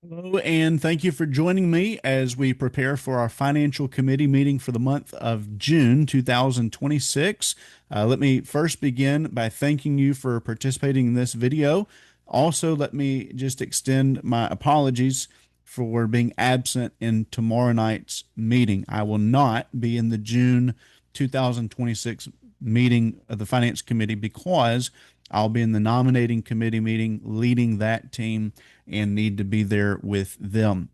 Hello, and thank you for joining me as we prepare for our financial committee meeting for the month of June 2026. Let me first begin by thanking you for participating in this video. Also, let me just extend my apologies for being absent in tomorrow night's meeting. I will not be in the June 2026 meeting of the Finance Committee because I'll be in the nominating committee meeting leading that team and need to be there with them.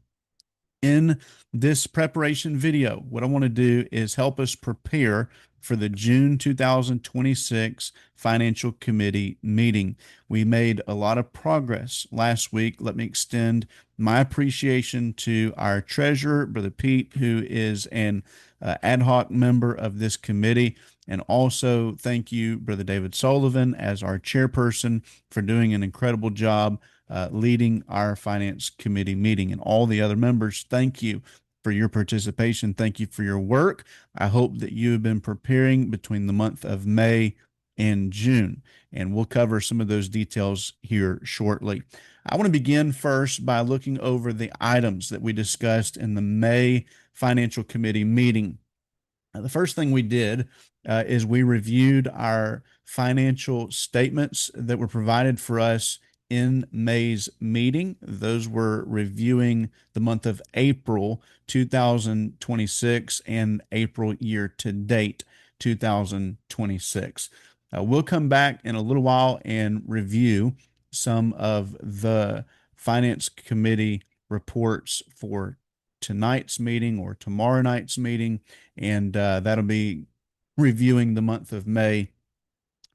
In this preparation video, what I want to do is help us prepare for the June 2026 Financial Committee meeting. We made a lot of progress last week. Let me extend my appreciation to our treasurer, Brother Pete, who is an ad hoc member of this committee. And also thank you, Brother David Sullivan, as our chairperson, for doing an incredible job leading our finance committee meeting. And all the other members, thank you for your participation. Thank you for your work. I hope that you have been preparing between the month of May and June, and we'll cover some of those details here shortly. I want to begin first by looking over the items that we discussed in the May Financial Committee meeting. The first thing we did is we reviewed our financial statements that were provided for us in May's meeting. Those were reviewing the month of April 2026 and April year to date 2026. We'll come back in a little while and review some of the Finance Committee reports for tonight's meeting or tomorrow night's meeting, and that'll be reviewing the month of May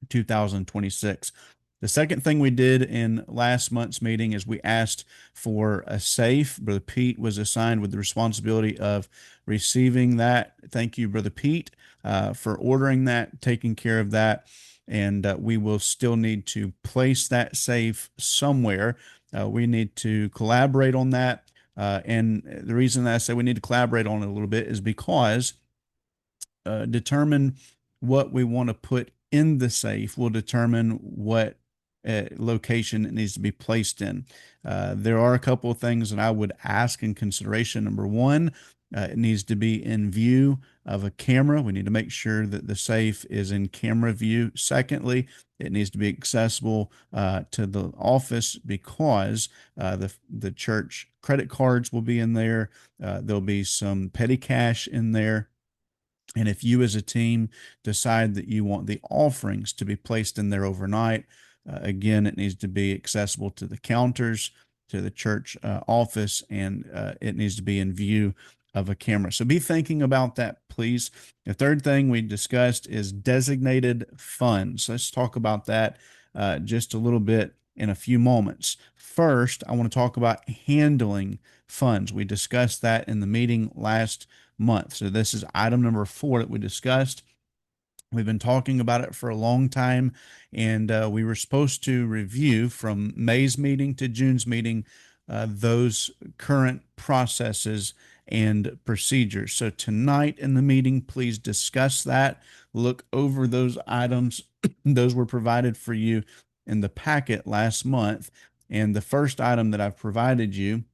2026. The second thing we did in last month's meeting is we asked for a safe. Brother Pete was assigned with the responsibility of receiving that. Thank you, Brother Pete, for ordering that, taking care of that. And we will still need to place that safe somewhere. We need to collaborate on that. And the reason that I say we need to collaborate on it a little bit is because determine what we want to put in the safe will determine what location it needs to be placed in. There are a couple of things that I would ask in consideration. Number one, it needs to be in view of a camera. We need to make sure that the safe is in camera view. Secondly, it needs to be accessible to the office because the church credit cards will be in there. There'll be some petty cash in there. And if you as a team decide that you want the offerings to be placed in there overnight, again, it needs to be accessible to the counters, to the church office, and it needs to be in view of a camera. So be thinking about that, please. The third thing we discussed is designated funds. Let's talk about that just a little bit in a few moments. First, I want to talk about handling funds. We discussed that in the meeting last month. So this is item number 4 that we discussed. We've been talking about it for a long time, and we were supposed to review from May's meeting to June's meeting those current processes and procedures. So tonight in the meeting, please discuss that. Look over those items. Those were provided for you in the packet last month. And the first item that I've provided you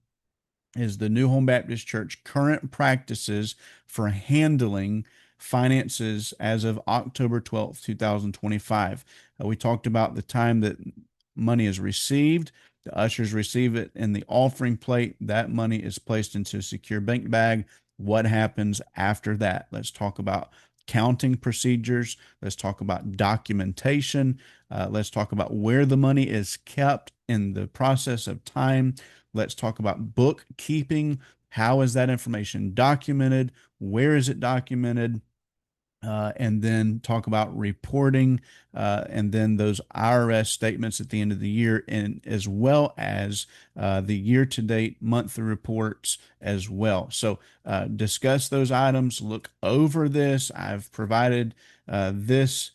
is the New Home Baptist Church current practices for handling finances as of October 12th, 2025. We talked about the time that money is received. The ushers receive it in the offering plate. That money is placed into a secure bank bag. What happens after that? Let's talk about counting procedures. Let's talk about documentation. Let's talk about where the money is kept in the process of time. Let's talk about bookkeeping. How is that information documented? Where is it documented? And then talk about reporting, and then those IRS statements at the end of the year, and as well as the year-to-date monthly reports as well. So discuss those items, look over this. I've provided this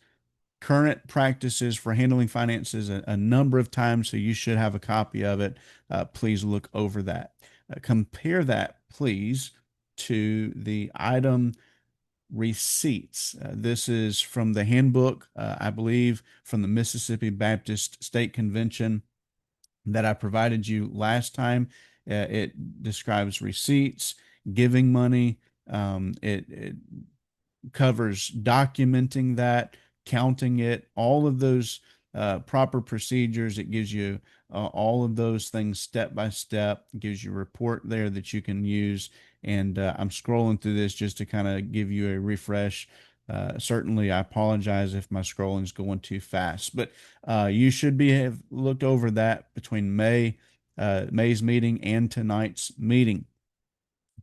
current practices for handling finances a number of times, so you should have a copy of it. Please look over that. Compare that, please, to the item receipts. This is from the handbook, I believe, from the Mississippi Baptist State Convention. that I provided you last time. It describes receipts, giving money. It covers documenting that, counting it, all of those proper procedures. It gives you all of those things step by step. It gives you a report there that you can use. And I'm scrolling through this just to kind of give you a refresh. Certainly, I apologize if my scrolling is going too fast, but you should be have looked over that between May's meeting and tonight's meeting.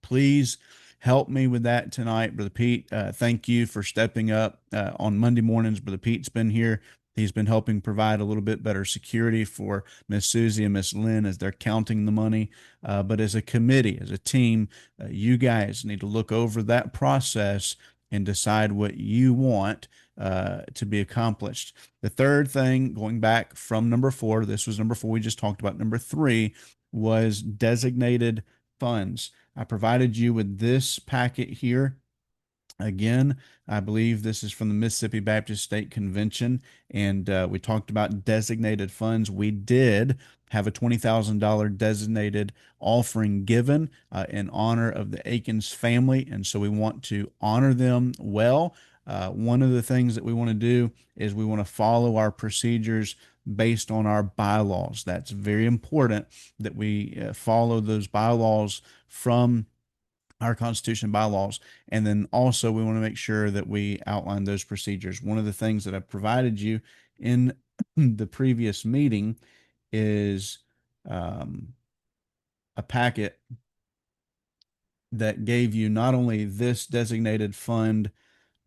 Please help me with that tonight, Brother Pete. Thank you for stepping up on Monday mornings. Brother Pete's been here. He's been helping provide a little bit better security for Miss Susie and Miss Lynn as they're counting the money. But as a committee, as a team, you guys need to look over that process and decide what you want to be accomplished. The third thing, going back from number four, this was number four we just talked about. Number three was designated funds. I provided you with this packet here. Again, I believe this is from the Mississippi Baptist State Convention, and we talked about designated funds. We did have a $20,000 designated offering given in honor of the Akins family, and so we want to honor them well. One of the things that we want to do is we want to follow our procedures based on our bylaws. That's very important that we follow those bylaws from our Constitution bylaws. And then also, we want to make sure that we outline those procedures. One of the things that I provided you in the previous meeting is a packet that gave you not only this designated fund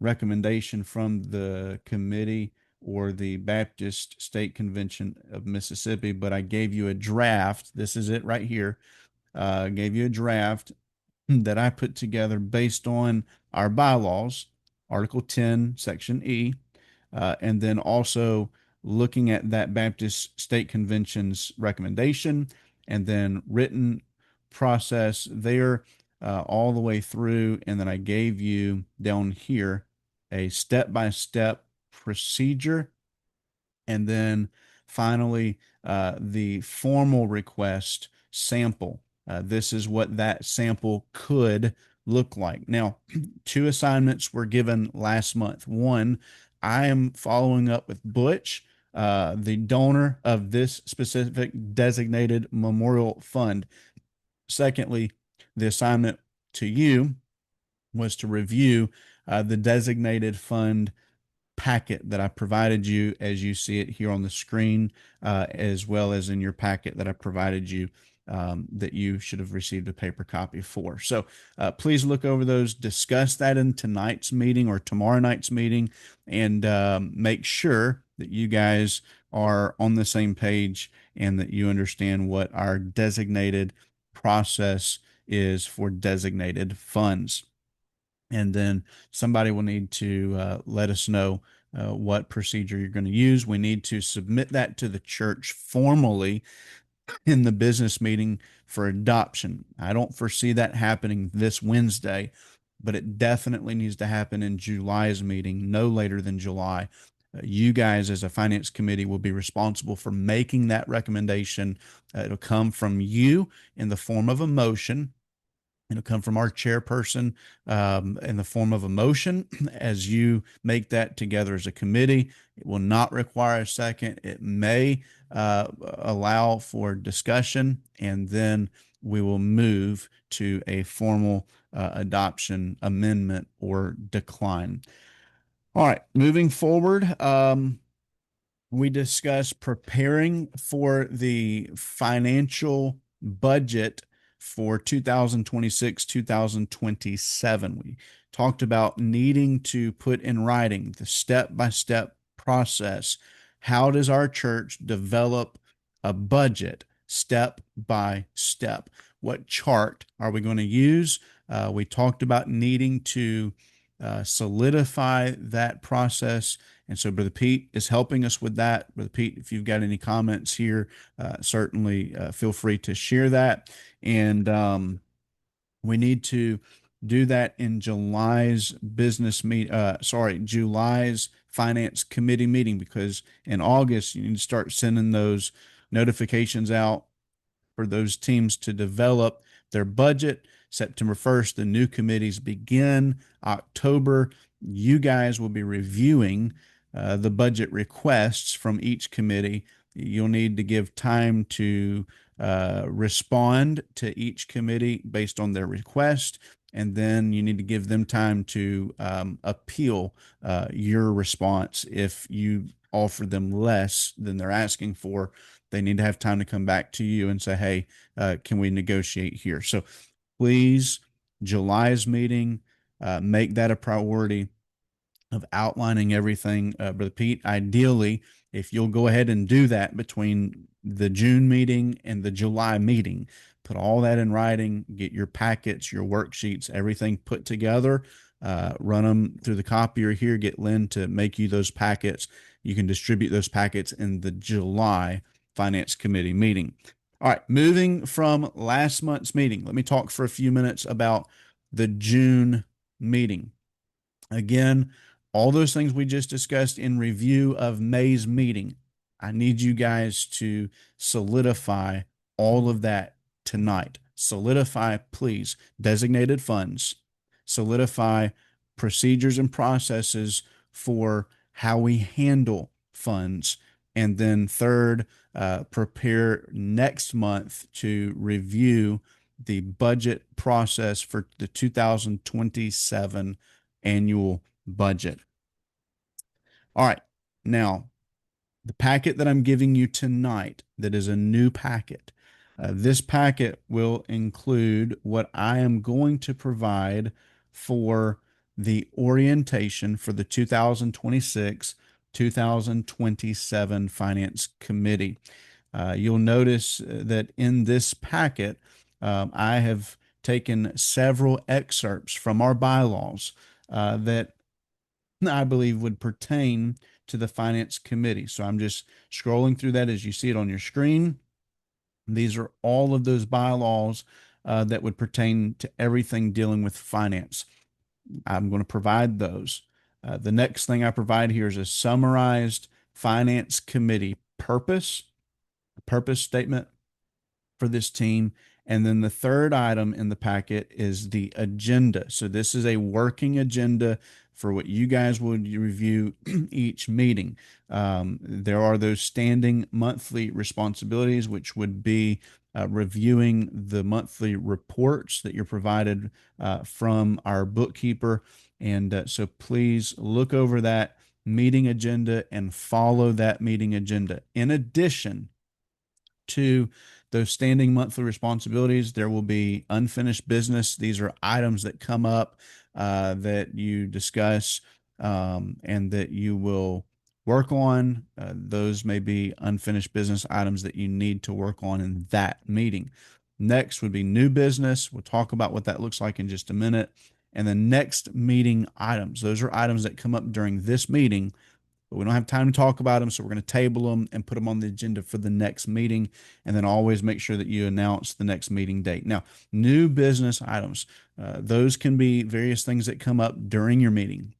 recommendation from the committee or the Baptist State Convention of Mississippi, but I gave you a draft. This is it right here. Gave you a draft that I put together based on our bylaws, Article 10, Section E, and then also looking at that Baptist State Convention's recommendation and then written process there all the way through. And then I gave you down here a step-by-step procedure. And then finally, the formal request sample. This is what that sample could look like. Now, two assignments were given last month. One, I am following up with Butch, the donor of this specific designated memorial fund. Secondly, the assignment to you was to review the designated fund packet that I provided you as you see it here on the screen, as well as in your packet that I provided you that you should have received a paper copy for. So please look over those, discuss that in tonight's meeting or tomorrow night's meeting, and make sure that you guys are on the same page and that you understand what our designated process is for designated funds. And then somebody will need to let us know what procedure you're going to use. We need to submit that to the church formally in the business meeting for adoption. I don't foresee that happening this Wednesday, but it definitely needs to happen in July's meeting, no later than July. You guys, as a finance committee, will be responsible for making that recommendation. It'll come from you in the form of a motion. It'll come from our chairperson in the form of a motion as you make that together as a committee. It will not require a second. It may allow for discussion, and then we will move to a formal adoption, amendment, or decline. All right, moving forward, we discussed preparing for the financial budget for 2026, 2027. We talked about needing to put in writing the step-by-step process. How does our church develop a budget step by step? What chart are we going to use? We talked about needing to solidify that process. And so Brother Pete is helping us with that. Brother Pete, if you've got any comments here, certainly feel free to share that. And we need to do that in July's July's finance committee meeting, because in August you need to start sending those notifications out for those teams to develop their budget. September 1st, the new committees begin. October, you guys will be reviewing the budget requests from each committee. You'll need to give time to respond to each committee based on their request. And then you need to give them time to appeal your response. If you offer them less than they're asking for, they need to have time to come back to you and say, hey, can we negotiate here? So please, July's meeting, make that a priority of outlining everything, Brother Pete. Ideally, if you'll go ahead and do that between the June meeting and the July meeting, put all that in writing, get your packets, your worksheets, everything put together, run them through the copier here, get Lynn to make you those packets. You can distribute those packets in the July Finance Committee meeting. All right, moving from last month's meeting, let me talk for a few minutes about the June meeting. Again, all those things we just discussed in review of May's meeting, I need you guys to solidify all of that tonight. Solidify, please, designated funds, solidify procedures and processes for how we handle funds. And then third, prepare next month to review the budget process for the 2027 annual budget. All right. Now, the packet that I'm giving you tonight, that is a new packet. This packet will include what I am going to provide for the orientation for the 2026 2027 Finance Committee. You'll notice that in this packet, I have taken several excerpts from our bylaws that I believe would pertain to the Finance Committee. So I'm just scrolling through that as you see it on your screen. These are all of those bylaws that would pertain to everything dealing with finance. I'm going to provide those. The next thing I provide here is a summarized Finance Committee purpose statement for this team. And then the third item in the packet is the agenda. So this is a working agenda for what you guys would review each meeting. There are those standing monthly responsibilities, which would be reviewing the monthly reports that you're provided from our bookkeeper. And so please look over that meeting agenda and follow that meeting agenda. In addition to those standing monthly responsibilities, there will be unfinished business. These are items that come up that you discuss and that you will work on. Those may be unfinished business items that you need to work on in that meeting. Next would be new business. We'll talk about what that looks like in just a minute. And the next meeting items, those are items that come up during this meeting, but we don't have time to talk about them. So we're going to table them and put them on the agenda for the next meeting. And then always make sure that you announce the next meeting date. Now, new business items, those can be various things that come up during your meeting.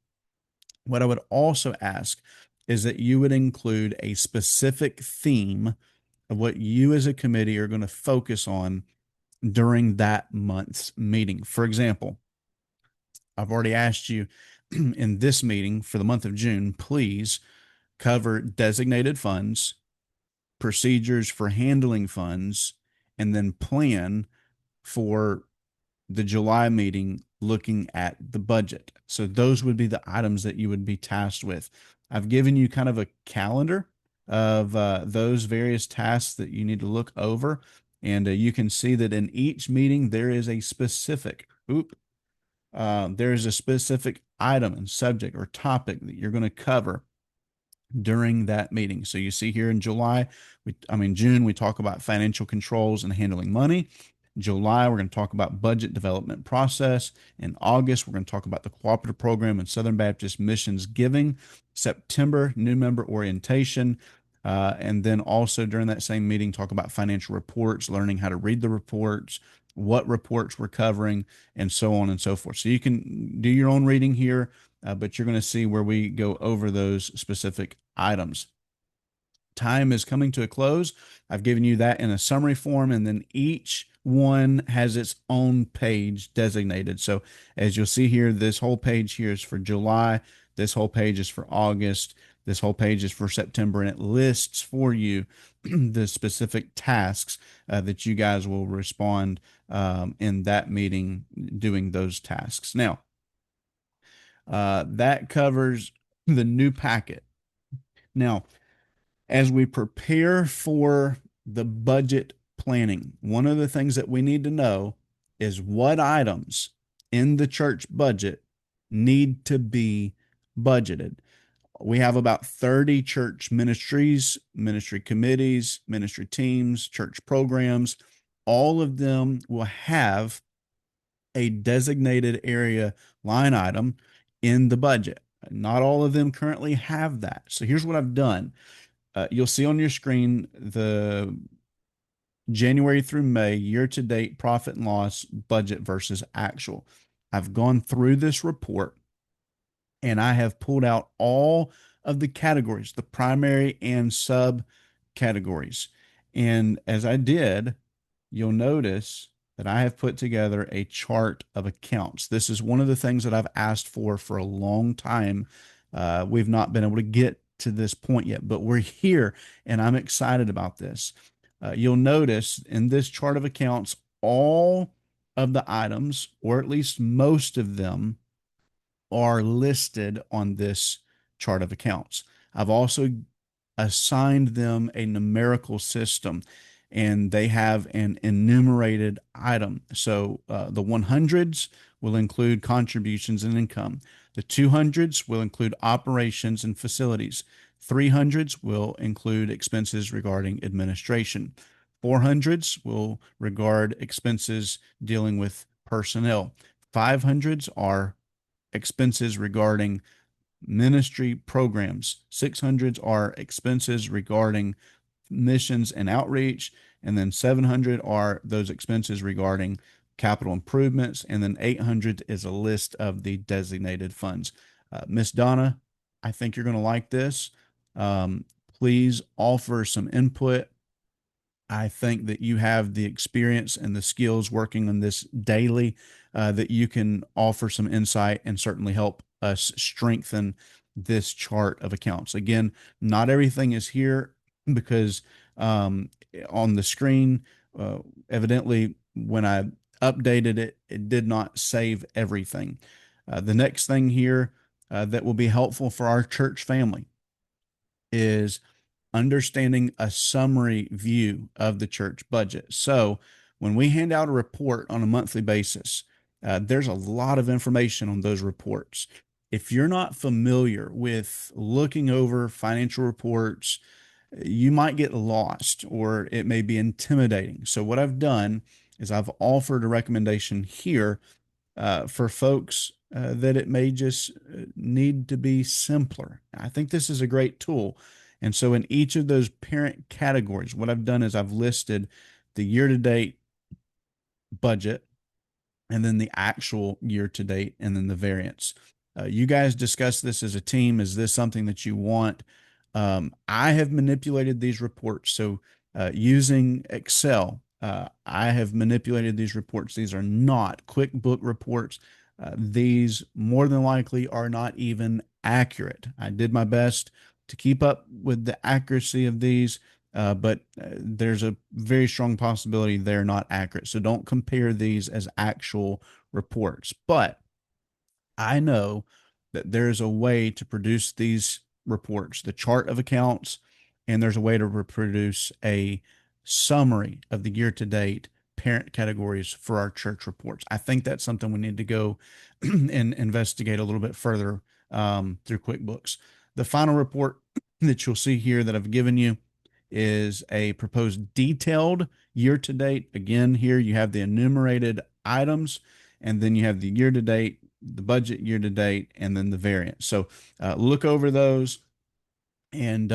What I would also ask is that you would include a specific theme of what you as a committee are going to focus on during that month's meeting. For example, I've already asked you in this meeting for the month of June, please cover designated funds, procedures for handling funds, and then plan for the July meeting looking at the budget. So those would be the items that you would be tasked with. I've given you kind of a calendar of those various tasks that you need to look over. And you can see that in each meeting, there is a specific, there is a specific item and subject or topic that you're going to cover during that meeting. So you see here in June, we talk about financial controls and handling money. July, we're going to talk about budget development process. In August, we're going to talk about the cooperative program and Southern Baptist Missions giving. September, new member orientation. And then also during that same meeting, talk about financial reports, learning how to read the reports, what reports we're covering, and so on and so forth. So you can do your own reading here, but you're going to see where we go over those specific items. time is coming to a close. I've given you that in a summary form, and then each one has its own page designated. So as you'll see here, this whole page here is for July. This whole page is for August. This whole page is for September, and it lists for you the specific tasks that you guys will respond in that meeting doing those tasks. Now, that covers the new packet. Now, as we prepare for the budget planning, one of the things that we need to know is what items in the church budget need to be budgeted. We have about 30 church ministries, ministry committees, ministry teams, church programs. All of them will have a designated area line item in the budget. Not all of them currently have that. So here's what I've done. You'll see on your screen the January through May year to date profit and loss budget versus actual. I've gone through this report and I have pulled out all of the categories, the primary and sub categories. And as I did, you'll notice that I have put together a chart of accounts. This is one of the things that I've asked for a long time. We've not been able to get to this point yet, but we're here and I'm excited about this. You'll notice in this chart of accounts, all of the items, or at least most of them, are listed on this chart of accounts. I've also assigned them a numerical system and they have an enumerated item. So the 100s will include contributions and income. The 200s will include operations and facilities. 300s will include expenses regarding administration. 400s will regard expenses dealing with personnel. 500s are expenses regarding ministry programs. 600s are expenses regarding missions and outreach. And then 700 are those expenses regarding capital improvements. And then 800 is a list of the designated funds. Miss Donna, I think you're going to like this. Please offer some input. I think that you have the experience and the skills working on this daily that you can offer some insight and certainly help us strengthen this chart of accounts. Again, not everything is here because on the screen, evidently, when I updated it, it did not save everything. The next thing here that will be helpful for our church family is understanding a summary view of the church budget. So when we hand out a report on a monthly basis, there's a lot of information on those reports. If you're not familiar with looking over financial reports, you might get lost or it may be intimidating. So what I've done is I've offered a recommendation here for folks that it may just need to be simpler. I think this is a great tool. And so in each of those parent categories, what I've done is I've listed the year-to-date budget and then the actual year-to-date and then the variance. You guys discuss this as a team. Is this something that you want? I have manipulated these reports. So using Excel, I have manipulated these reports. These are not QuickBook reports. These more than likely are not even accurate. I did my best to keep up with the accuracy of these, but there's a very strong possibility they're not accurate. So don't compare these as actual reports. But I know that there's a way to produce these reports, the chart of accounts, and there's a way to reproduce a summary of the year to date parent categories for our church reports. I think that's something we need to go and investigate a little bit further through QuickBooks. The final report that you'll see here that I've given you is a proposed detailed year to date. Again, here you have the enumerated items, and then you have the year to date, the budget year to date, and then the variance. So look over those and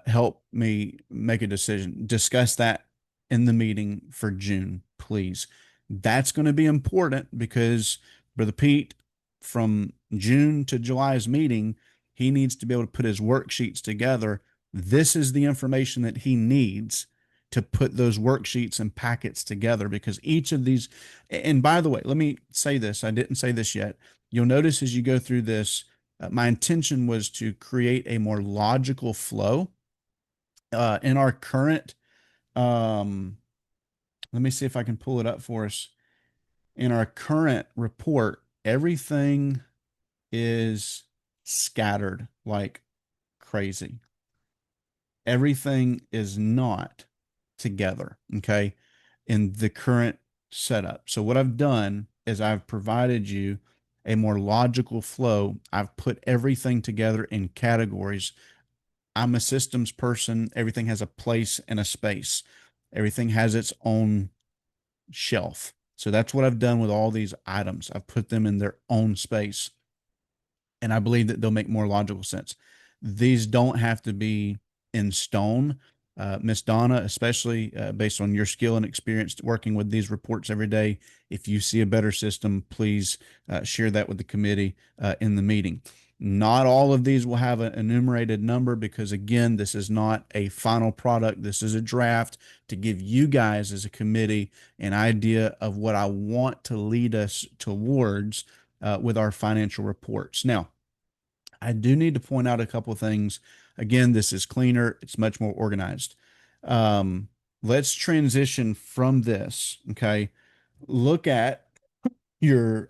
help me make a decision. Discuss that in the meeting for June, please. That's going to be important because Brother Pete, from June to July's meeting, he needs to be able to put his worksheets together This is the information that he needs to put those worksheets and packets together, because each of these, and by the way, let me say this, I didn't say this yet. You'll notice as you go through this, my intention was to create a more logical flow in our current, um, let me see if I can pull it up for us. In our current report, everything is scattered like crazy. Everything is not together, okay, in the current setup. So what I've done is I've provided you a more logical flow. I've put everything together in categories. I'm a systems person. Everything has a place and a space. Everything has its own shelf. So that's what I've done with all these items. I've put them in their own space, and I believe that they'll make more logical sense. These don't have to be in stone. Miss Donna, especially based on your skill and experience working with these reports every day, if you see a better system, please share that with the committee in the meeting. Not all of these will have an enumerated number because, again, this is not a final product. This is a draft to give you guys as a committee an idea of what I want to lead us towards with our financial reports. Now, I do need to point out a couple of things. Again, this is cleaner, it's much more organized. Um, let's transition from this. Okay. Look at your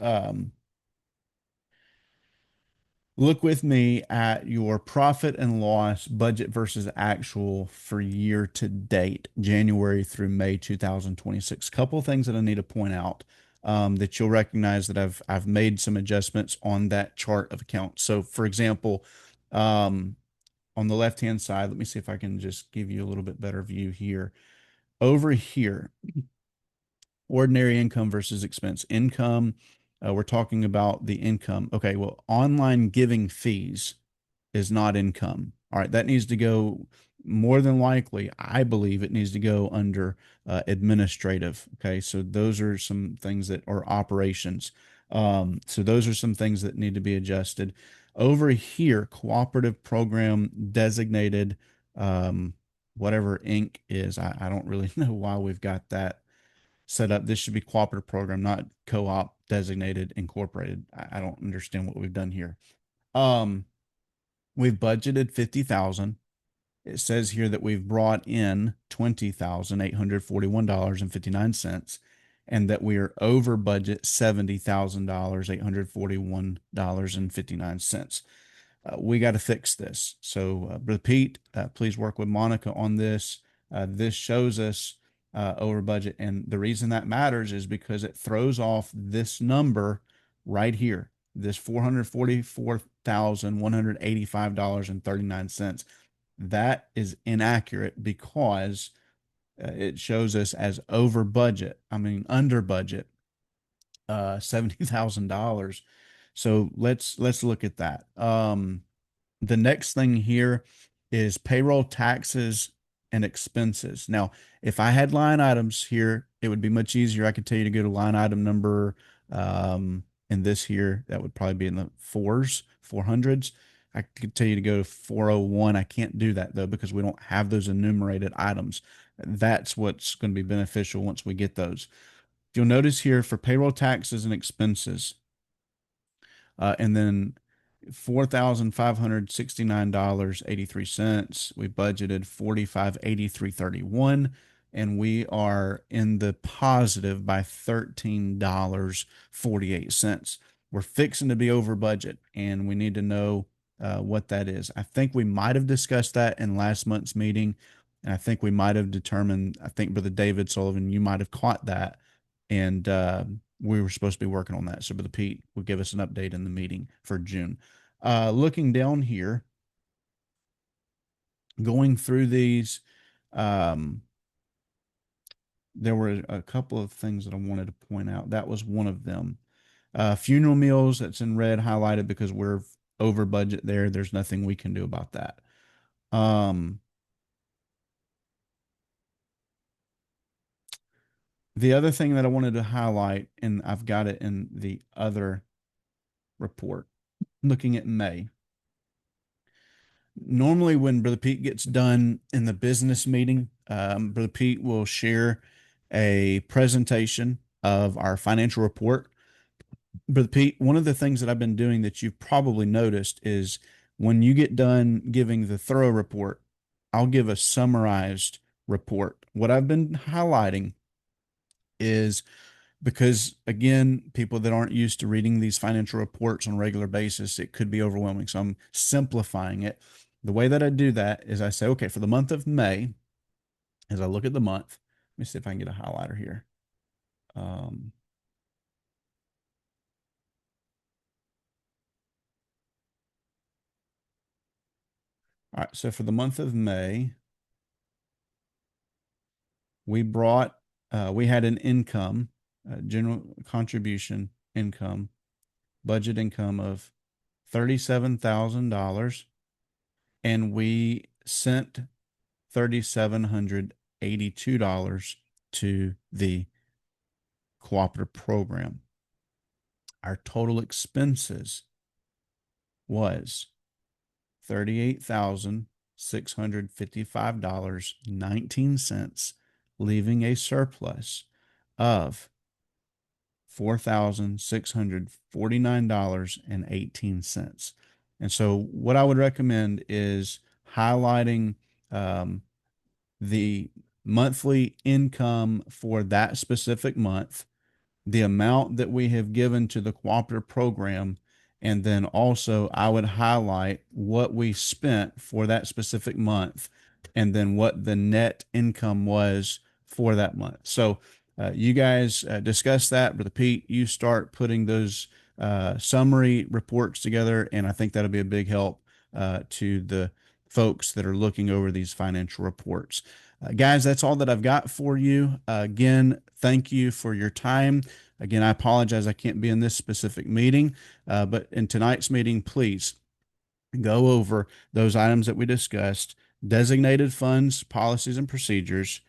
look with me at your profit and loss budget versus actual for year to date, January through May 2026. Couple of things that I need to point out that you'll recognize that I've made some adjustments on that chart of accounts. So, for example, um, on the left hand side, let me see if I can just give you a little bit better view here. Over here, ordinary income versus expense. Income, we're talking about the income. Okay, well, online giving fees is not income. All right, that needs to go, more than likely, I believe it needs to go under administrative. Okay, so those are some things that are operations. So those are some things that need to be adjusted. Over here, cooperative program designated, um, whatever Inc. is. I don't really know why we've got that set up. This should be cooperative program, not co-op designated incorporated. I don't understand what we've done here. Um, we've budgeted 50,000. It says here that we've brought in $20,841.59, and that we are over budget $70,841.59. We got to fix this. So, Brother Pete, please work with Monica on this. This shows us over budget. And the reason that matters is because it throws off this number right here, this $444,185.39. That is inaccurate because it shows us as over budget. I mean, under budget, $70,000. So let's look at that. The next thing here is payroll taxes and expenses. Now, if I had line items here, it would be much easier. I could tell you to go to line item number, in this here, that would probably be in the 400s. I could tell you to go to 401. I can't do that though because we don't have those enumerated items. That's what's going to be beneficial once we get those. You'll notice here for payroll taxes and expenses, and then $4,569.83. We budgeted 4583.31, and we are in the positive by $13.48. We're fixing to be over budget, and we need to know what that is. I think we might have discussed that in last month's meeting, and I think we might have determined. I think Brother David Sullivan, you might have caught that, and we were supposed to be working on that. So Brother Pete will give us an update in the meeting for June. Looking down here, going through these, um, there were a couple of things that I wanted to point out. That was one of them. Funeral meals, that's in red highlighted because we're over budget there. There's nothing we can do about that. The other thing that I wanted to highlight, and I've got it in the other report, looking at May. Normally, when Brother Pete gets done in the business meeting, Brother Pete will share a presentation of our financial report. Brother Pete, one of the things that I've been doing that you've probably noticed is when you get done giving the thorough report, I'll give a summarized report. What I've been highlighting is because, again, people that aren't used to reading these financial reports on a regular basis, it could be overwhelming. So I'm simplifying it. The way that I do that is I say, okay, for the month of May, as I look at the month, let me see if I can get a highlighter here. Um, all right, so for the month of May, we brought, we had an income, general contribution income, budget income of $37,000, and we sent $3,782 to the cooperative program. Our total expenses was $38,655.19, leaving a surplus of $4,649.18. And so, what I would recommend is highlighting um, the monthly income for that specific month, the amount that we have given to the cooperative program, and then also I would highlight what we spent for that specific month and then what the net income was for that month. So you guys discuss that. Brother Pete, you start putting those summary reports together, and I think that'll be a big help to the folks that are looking over these financial reports. Guys, that's all that I've got for you. Again, thank you for your time. Again, I apologize I can't be in this specific meeting, but in tonight's meeting, please go over those items that we discussed: designated funds, policies, and procedures,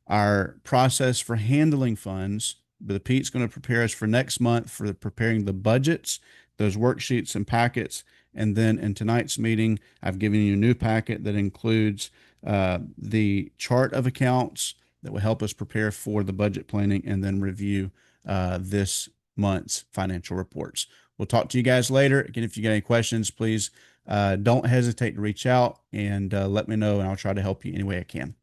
our process for handling funds. But Pete's going to prepare us for next month for preparing the budgets, those worksheets and packets. And then in tonight's meeting, I've given you a new packet that includes the chart of accounts that will help us prepare for the budget planning and then review this month's financial reports. We'll talk to you guys later. Again, if you got any questions, please don't hesitate to reach out and let me know, and I'll try to help you any way I can.